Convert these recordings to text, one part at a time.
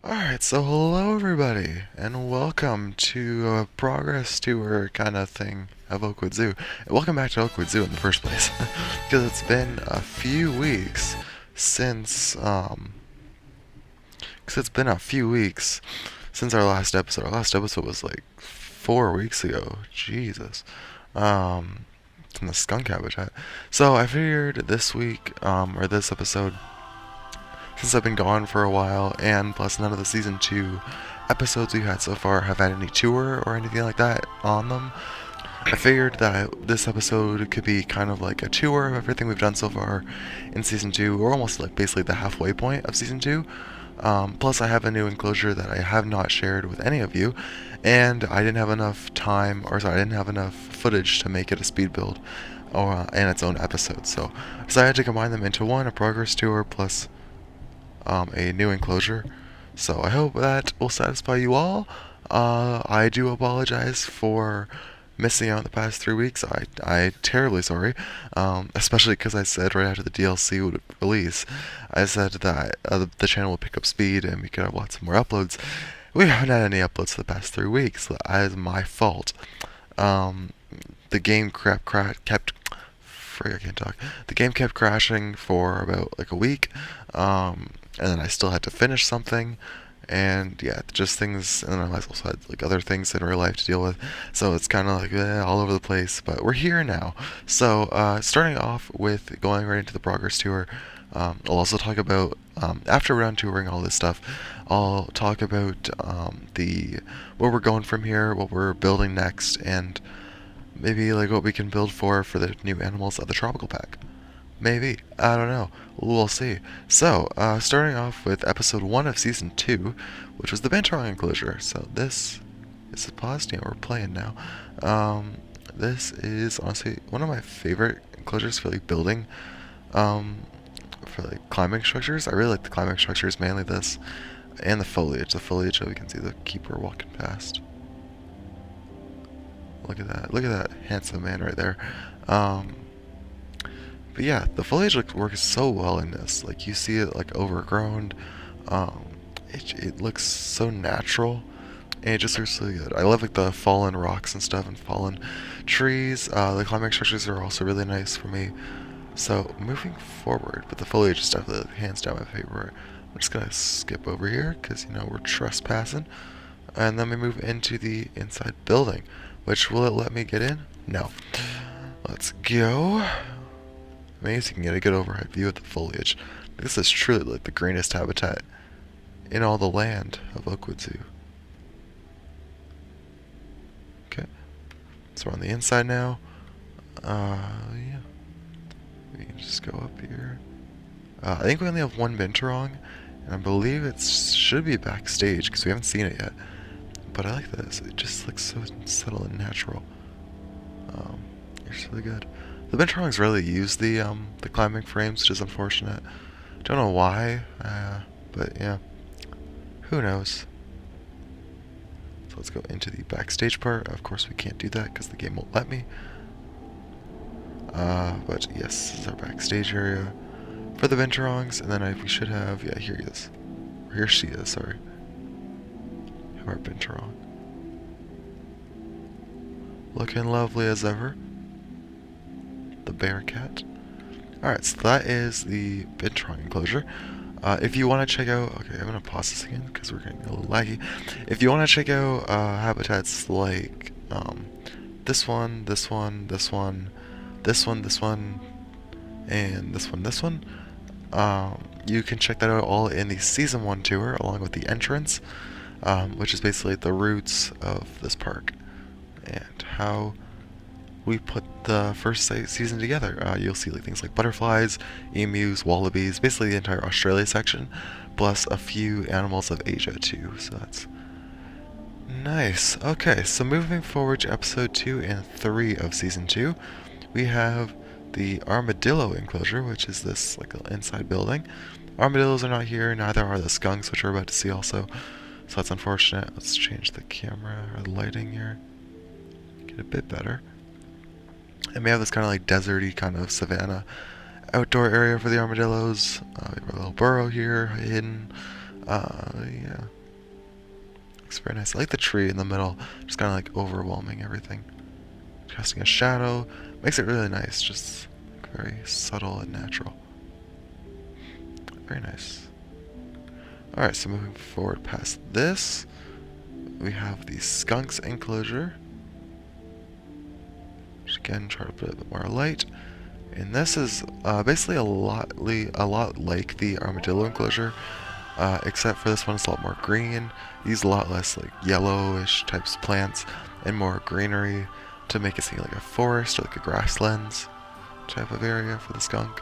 Alright, so hello everybody, and welcome to a progress tour kind of thing of OakWood Zoo. And welcome back to OakWood Zoo in the first place. Because it's been a few weeks since, because it's been a few weeks since our last episode. Our last episode was like 4 weeks ago. Jesus. It's in the skunk habitat. So I figured this week, or this episode, since I've been gone for a while, and plus none of the season 2 episodes we've had so far have had any tour or anything like that on them, I figured that this episode could be kind of like a tour of everything we've done so far in season 2. We're almost like basically the halfway point of season 2. Plus, I have a new enclosure that I have not shared with any of you, and I didn't have enough time, or sorry, I didn't have enough footage to make it a speed build or and its own episode. So I decided to combine them into one, a progress tour plus a new enclosure. So I hope that will satisfy you all. I do apologize for missing out the past 3 weeks. I terribly sorry, especially because I said right after the DLC would release, I said that the channel would pick up speed and we could have lots more uploads. We haven't had any uploads for the past 3 weeks. That is my fault. Um, the game kept I can't talk. The game kept crashing for about like a week, and then I still had to finish something, and yeah, just things. And then I also had like other things in real life to deal with, so it's kind of like all over the place. But we're here now. So starting off with going right into the progress tour. I'll also talk about after we're done touring all this stuff. I'll talk about the where we're going from here, what we're building next, and maybe like what we can build for the new animals of the tropical pack. Maybe. I don't know. We'll see. So, starting off with episode 1 of season 2, which was the Benchmark enclosure. So this is the pause game we're playing now. This is honestly one of my favorite enclosures for like building, for like climbing structures. I really like the climbing structures, mainly this, and the foliage. The foliage, so we can see the keeper walking past. Look at that. Look at that handsome man right there. But yeah, the foliage works so well in this. Like you see it like overgrown. Um, it looks so natural, and it just looks really good. I love like the fallen rocks and stuff and fallen trees. The climbing structures are also really nice for me. So moving forward, but the foliage is definitely hands down my favorite. I'm just gonna skip over here because we're trespassing, and then we move into the inside building. Which will it let me get in? No. Let's go. Amazing, you can get a good overhead view of the foliage. This is truly like the greenest habitat in all the land of OakWood Zoo. Okay, so we're on the inside now. Yeah. We can just go up here. I think we only have one Binturong, and I believe it should be backstage because we haven't seen it yet. But I like this. It just looks so subtle and natural. It's really good. The Binturongs really use the climbing frames, which is unfortunate. Don't know why, but yeah, who knows. So let's go into the backstage part. Of course, we can't do that because the game won't let me. But yes, this is our backstage area for the Binturongs, and then we should have, yeah, here he is. Or here she is, sorry. Our Binturong. Looking lovely as ever. The bear cat. Alright, so that is the Binturong enclosure. If you want to check out... Okay, I'm going to pause this again because we're getting a little laggy. If you want to check out habitats like this one, this one, this one, this one, this one, and this one, you can check that out all in the Season 1 tour along with the entrance, which is basically the roots of this park and how we put the first season together. You'll see like things like butterflies, emus, wallabies, basically the entire Australia section, plus a few animals of Asia too. So that's nice. Okay, so moving forward to episode 2 and 3 of season 2, we have the armadillo enclosure, which is this like inside building. Armadillos are not here, neither are the skunks, which we're about to see also. So that's unfortunate. Let's change the camera or the lighting here. Get a bit better. And we have this kind of like deserty kind of savanna outdoor area for the armadillos. We have a little burrow here hidden. Yeah. Looks very nice. I like the tree in the middle, just kind of like overwhelming everything. Casting a shadow makes it really nice, just like very subtle and natural. Very nice. Alright, so moving forward past this, we have the skunks enclosure. Which again, try to put a bit more light. And this is basically a lot like the armadillo enclosure, except for this one it's a lot more green. Use a lot less like yellowish types of plants and more greenery to make it seem like a forest or like a grasslands type of area for the skunk.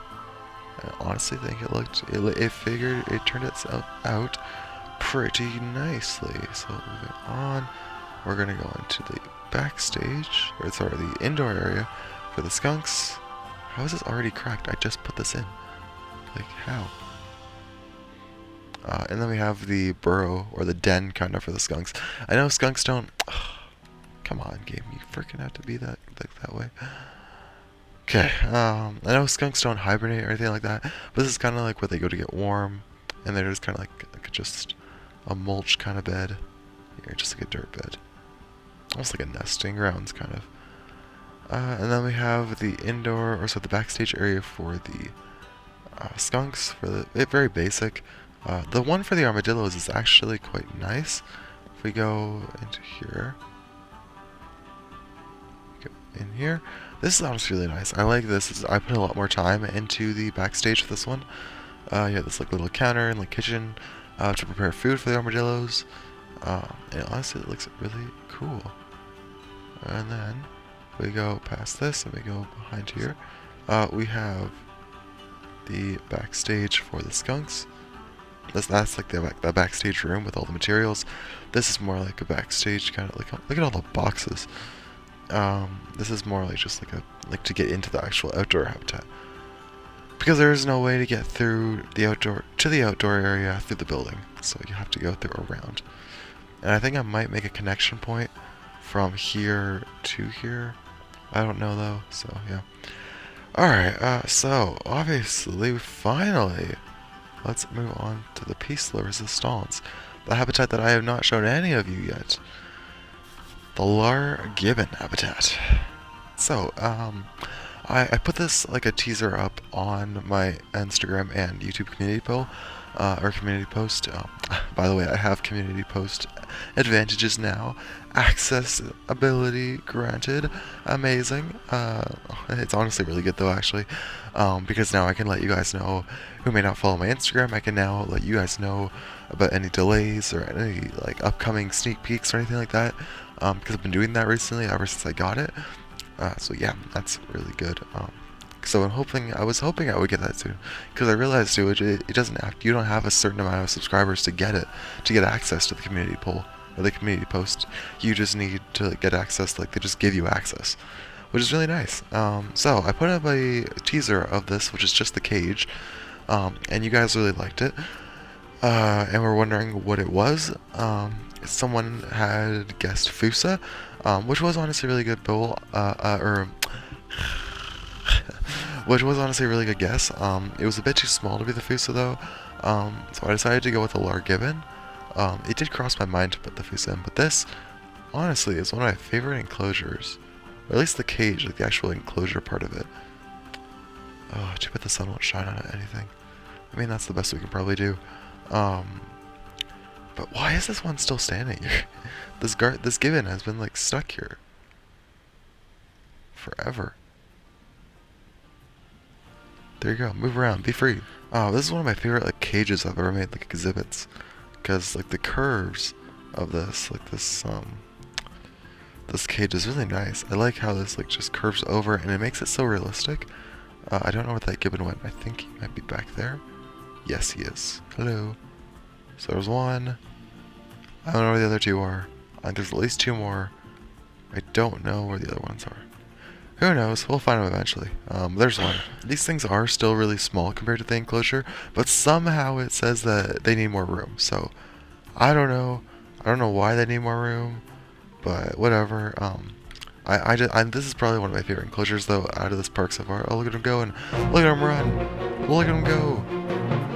I honestly think it turned itself out pretty nicely. So moving on, we're gonna go into the backstage, or sorry, the indoor area for the skunks. How is this already cracked? I just put this in. Like, how? And then we have the burrow, or the den, kind of, for the skunks. I know skunks don't... come on, game. You freaking have to be that way. Okay, I know skunks don't hibernate or anything like that, but this is kind of like where they go to get warm, and they're just kind of like just a mulch kind of bed. Here, just like a dirt bed. Almost like a nesting grounds, kind of. And then we have the indoor, or so the backstage area for the skunks, for the very basic. The one for the armadillos is actually quite nice. If we go into here, go in here, this is honestly really nice. I like this. I put a lot more time into the backstage for this one. You have this like little counter and like kitchen to prepare food for the armadillos. And honestly, it looks really cool. And then we go past this and we go behind here. We have the backstage for the skunks. That's like the backstage room with all the materials. This is more like a backstage kind of like, look at all the boxes. This is more like just like to get into the actual outdoor habitat, because there is no way to get through the outdoor area through the building, so you have to go through around. And I think I might make a connection point from here to here. I don't know though, so yeah. Alright, so obviously, finally, let's move on to the peaceable resistance, the habitat that I have not shown any of you yet. The Lar Gibbon habitat. So, I put this like a teaser up on my Instagram and YouTube community post. By the way, I have community post advantages now. Access ability granted. Amazing. It's honestly really good though, actually, because now I can let you guys know who may not follow my Instagram. I can now let you guys know about any delays or any like upcoming sneak peeks or anything like that. Because I've been doing that recently ever since I got it. So yeah, that's really good. So I was hoping I would get that soon, because I realized too, it doesn't have, you don't have a certain amount of subscribers to get access to the community poll or the community post. You just need to get access, like they just give you access, which is really nice. So I put up a teaser of this, which is just the cage, and you guys really liked it, and we're wondering what it was. Someone had guessed Fusa, which was honestly a really good which was honestly a really good guess. It was a bit too small to be the Fusa though, so I decided to go with the Lar Gibbon. It did cross my mind to put the Fusa in, but this, honestly, is one of my favorite enclosures. Or at least the cage, like the actual enclosure part of it. Oh, too bad the sun won't shine on it, anything. I mean, that's the best we can probably do. But why is this one still standing here? This Gibbon has been like stuck here forever. There you go. Move around. Be free. Oh, this is one of my favorite like cages I've ever made, like exhibits, because like the curves of this, like this cage is really nice. I like how this like just curves over and it makes it so realistic. I don't know where that Gibbon went. I think he might be back there. Yes, he is. Hello. So there's one. I don't know where the other two are. I think there's at least two more. I don't know where the other ones are. Who knows? We'll find them eventually. There's one. These things are still really small compared to the enclosure, but somehow it says that they need more room. So I don't know. I don't know why they need more room, but whatever. This is probably one of my favorite enclosures though out of this park so far. Oh, look at him go, and look at him run. Look at him go.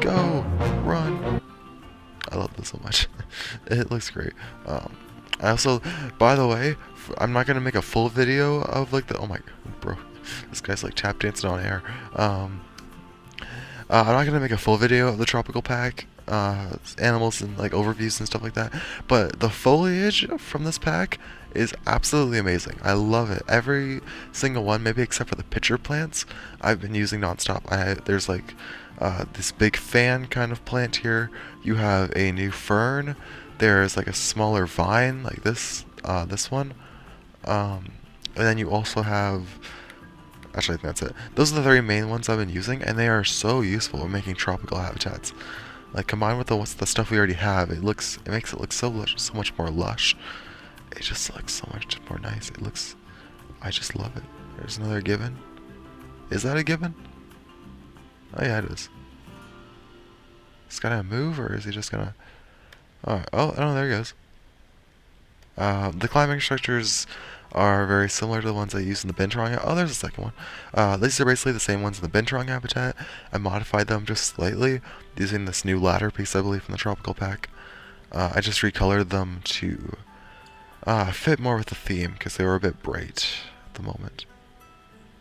Go. Run. I love this so much. It looks great. I also, by the way, I'm not gonna make a full video of like the. Oh my, bro, this guy's like tap dancing on air. I'm not gonna make a full video of the tropical pack, animals and like overviews and stuff like that. But the foliage from this pack is absolutely amazing. I love it. Every single one, maybe except for the pitcher plants, I've been using nonstop. There's like this big fan kind of plant here. You have a new fern. There's like a smaller vine like this one. And then you also have. Actually, I think that's it. Those are the three main ones I've been using, and they are so useful in making tropical habitats. Like combined with the stuff we already have, it makes it look so much more lush. It just looks so much more nice. I just love it. There's another gibbon. Is that a gibbon? Oh yeah, it is. He's gonna move, or is he just gonna? Alright. Oh no, there he goes. The climbing structures are very similar to the ones I used in the Binturong. Oh, there's a second one. These are basically the same ones in the Binturong habitat. I modified them just slightly using this new ladder piece, I believe, from the tropical pack. I just recolored them to fit more with the theme because they were a bit bright at the moment.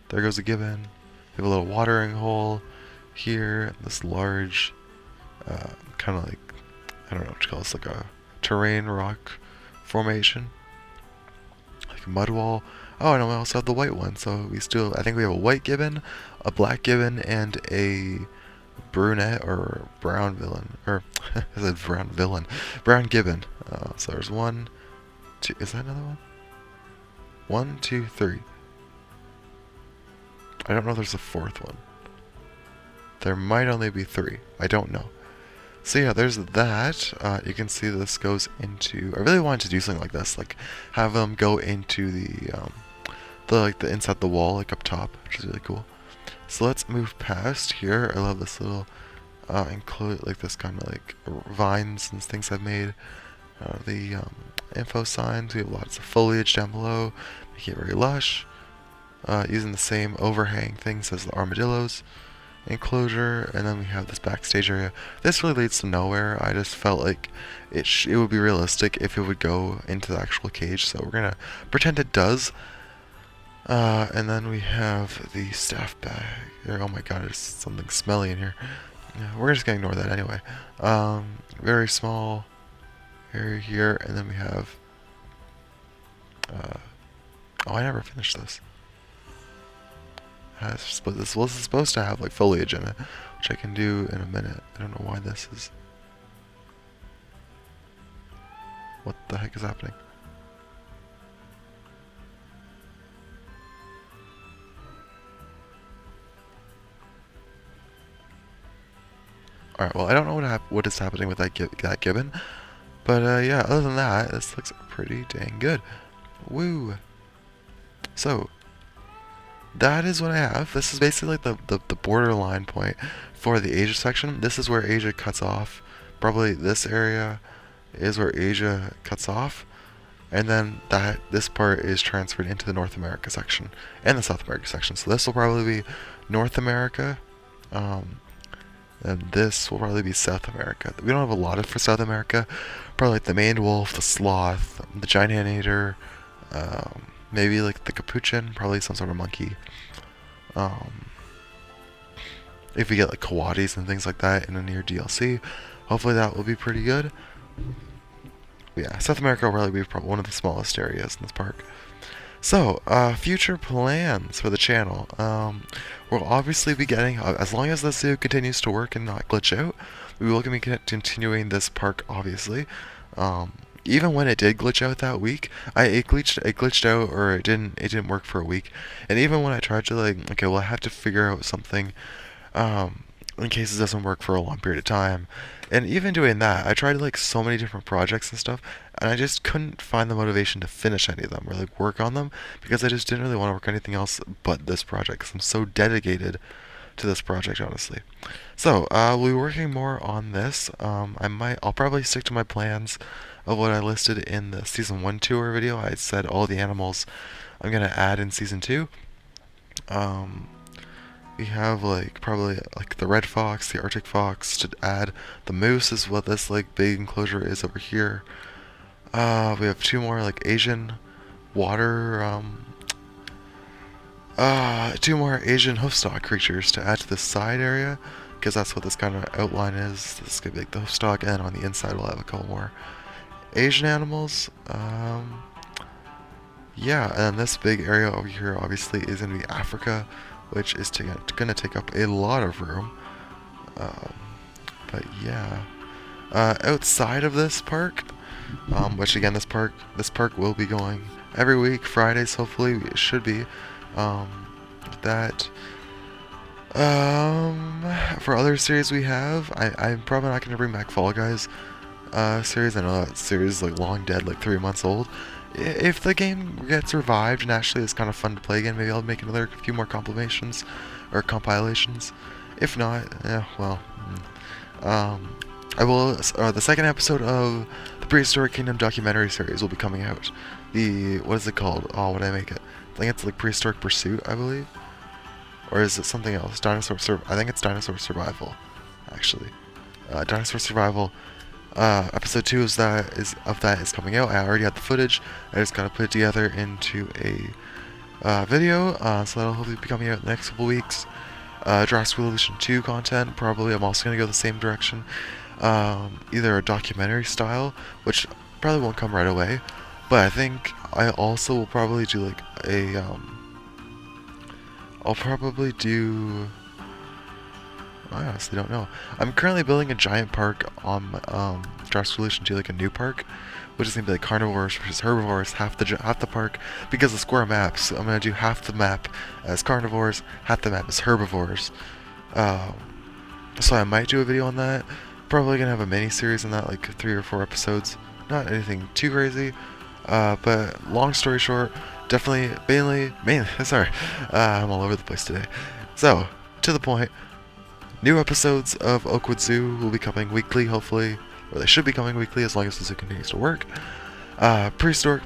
There goes a gibbon. We have a little watering hole here. This large, kind of like, I don't know what you call this, like a terrain rock formation. Like a mud wall. Oh, and we also have the white one. So I think we have a white gibbon, a black gibbon, and a brunette or brown villain. Or, I said brown villain. Brown gibbon. So there's one, two, is that another one? 1, 2, 3. I don't know if there's a fourth one. There might only be 3. I don't know. So yeah, there's that. You can see this goes into. I really wanted to do something like this, like have them go into the inside the wall, like up top, which is really cool. So let's move past here. I love this little like this kind of like vines and things I've made. The info signs. We have lots of foliage down below, making it very lush. Using the same overhang things as the armadillos. Enclosure, and then we have this backstage area. This really leads to nowhere. I just felt like it would be realistic if it would go into the actual cage, so we're gonna pretend it does. And then we have the staff bag. Oh my god, there's something smelly in here. Yeah, we're just gonna ignore that anyway. Very small area here, and then we have. Oh, I never finished this. This was supposed to have like foliage in it, which I can do in a minute. I don't know why this is. What the heck is happening? Alright, well, I don't know what is happening with that gibbon, but yeah, other than that, this looks pretty dang good. Woo! So, that is what I have. This is basically like the borderline point for the Asia section. This is where Asia cuts off. Probably this area is where Asia cuts off. And then this part is transferred into the North America section and the South America section. So this will probably be North America. And this will probably be South America. We don't have a lot for South America. Probably like the maned wolf, the sloth, the giant anteater, maybe like the capuchin, probably some sort of monkey. If we get like coatis and things like that in a near DLC, hopefully that will be pretty good. But yeah, South America will probably be one of the smallest areas in this park. So, future plans for the channel. We'll obviously be getting, as long as the zoo continues to work and not glitch out, we will be continuing this park, obviously. Even when it did glitch out that week, it glitched out, or it didn't work for a week. And even when I tried to like, okay, well I have to figure out something, in case it doesn't work for a long period of time. And even doing that, I tried like so many different projects and stuff, and I just couldn't find the motivation to finish any of them or like work on them, because I just didn't really want to work on anything else but this project, because I'm so dedicated to this project, honestly. So, we'll be working more on this. I'll probably stick to my plans of what I listed in the Season 1 tour video. I said all the animals I'm going to add in Season 2. We have like probably like the red fox, the Arctic fox to add. The moose is what this like big enclosure is over here. We have two more like Asian water two more Asian hoofstock creatures to add to the side area, because that's what this kind of outline is. This is gonna be like the hoofstock, and on the inside we'll have a couple more Asian animals. Yeah, and then this big area over here obviously is gonna be Africa, which is gonna take up a lot of room. Um, but yeah, outside of this park, which again this park will be going every week Fridays. Hopefully it should be. Um, that for other series we have, I'm probably not gonna bring back Fall Guys series. I know that series is like long dead, like 3 months old. If the game gets revived and actually is kind of fun to play again, maybe I'll make another few more compilations or compilations. If not, yeah, well, I will. The second episode of the Prehistoric Kingdom documentary series will be coming out. The what is it called? Oh, what did I make it? I think it's like Prehistoric Pursuit, I believe, or is it something else? I think it's Dinosaur Survival, actually. Dinosaur Survival. Episode 2 is of that is coming out. I already had the footage. I just gotta put it together into a video. So that'll hopefully be coming out in the next couple weeks. Jurassic Evolution 2 content, probably. I'm also gonna go the same direction. Either a documentary style, which probably won't come right away, but I think I also will probably do like a I'll probably do. I honestly don't know. I'm currently building a giant park on Jurassic Evolution 2, like a new park, which is gonna be like carnivores versus herbivores, half the park, because of square maps. I'm gonna do half the map as carnivores, half the map as herbivores. So I might do a video on that. Probably gonna have a mini series on that, like 3 or 4 episodes. Not anything too crazy. But long story short, definitely mainly sorry, I'm all over the place today. So to the point. New episodes of OakWood Zoo will be coming weekly, hopefully, or they should be coming weekly as long as the zoo continues to work. Dinosaur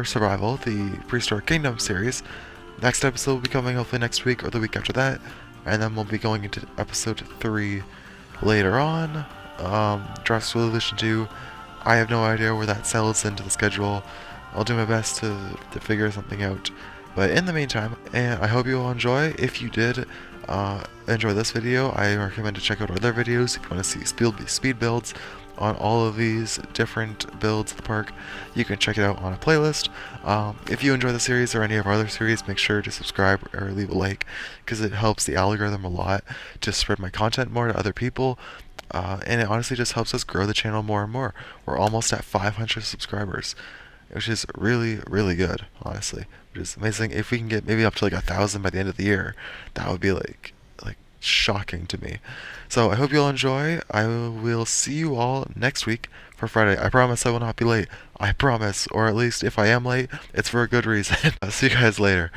Survival, the Prehistoric Kingdom series. Next episode will be coming hopefully next week or the week after that, and then we'll be going into episode 3 later on. Jurassic Evolution 2, I have no idea where that settles into the schedule. I'll do my best to figure something out. But in the meantime, and I hope you all enjoy. If you did enjoy this video, I recommend to check out our other videos. If you want to see speed builds on all of these different builds of the park, you can check it out on a playlist. If you enjoy the series or any of our other series, make sure to subscribe or leave a like, because it helps the algorithm a lot to spread my content more to other people. And it honestly just helps us grow the channel more and more. We're almost at 500 subscribers, which is really, really good, honestly. Which is amazing. If we can get maybe up to like 1,000 by the end of the year, that would be like shocking to me. So I hope you all enjoy. I will see you all next week for Friday. I promise I will not be late. I promise. Or at least if I am late, it's for a good reason. I'll see you guys later.